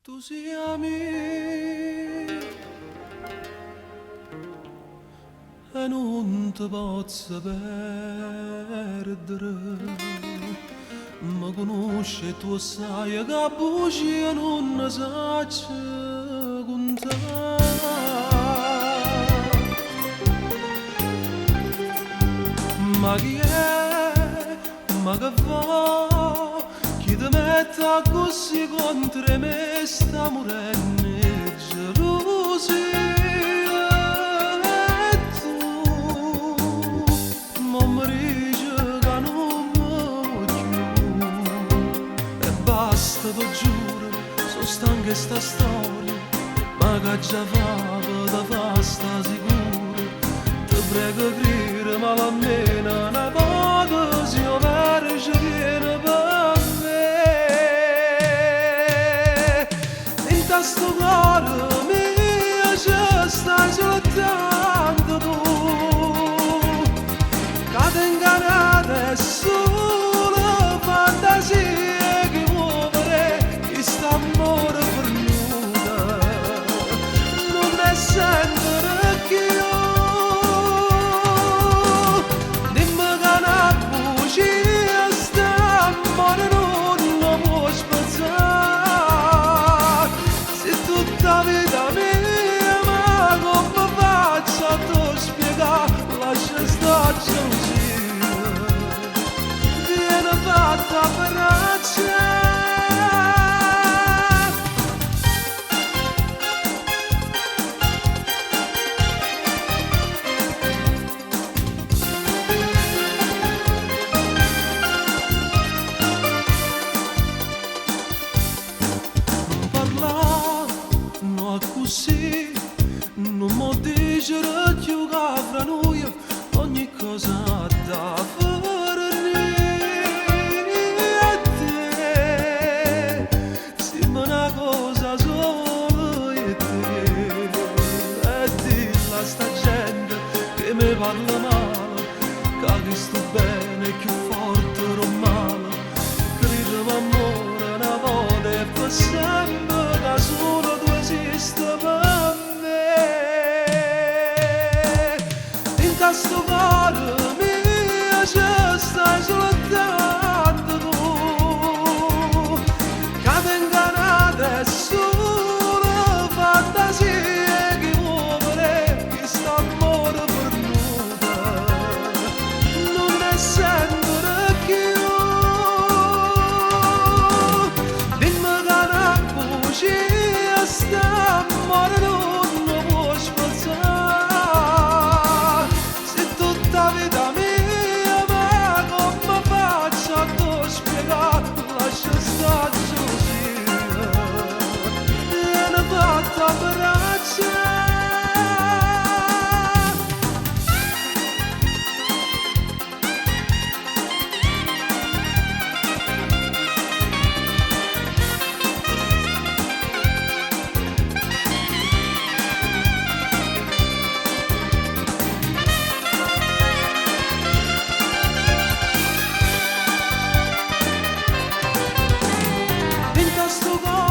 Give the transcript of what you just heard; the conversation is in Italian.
Tu siami e non ti posso perdere, ma conosci tu sai che bugie non ne sacci contare. Ma chi è? Ma che fa? Chi ti mette così contro me sta morendo e gelosia? E tu non mi dici che non mi voglio e basta, ti giuro, sono stanca di sta storia, ma che già fa da fa sta sicuro. Ti prego crire, ma almeno una volta si verge viene per me. In questo cuore mio ci stai soltanto tu, che ti ingannate è solo fantasia che muovere questo amore per nulla. Non ne sento che io la vita mia, ma come faccio a te spiegare? Lascia sta gelosia, viene fatta per braccia. Così non mi dice più che fra noi ogni cosa da fare a te, sembra una cosa solo io e te. E dilla a sta gente che mi parla male, che sto bene più forte non male, credimi amore una volta e per sempre che solo tu esiste per me. In questo cuore mio ci stai soltanto tu, che ti ingannate è solo fantasia che muovere questo amore per nulla. Non ne sento che io dimmi che una bugia sta amore non lo puoi spezzare. Se tutta vita mia, ma come faccio a te spiegare? Lascia sta gelosia, viene fatta per braccia. In questo cuore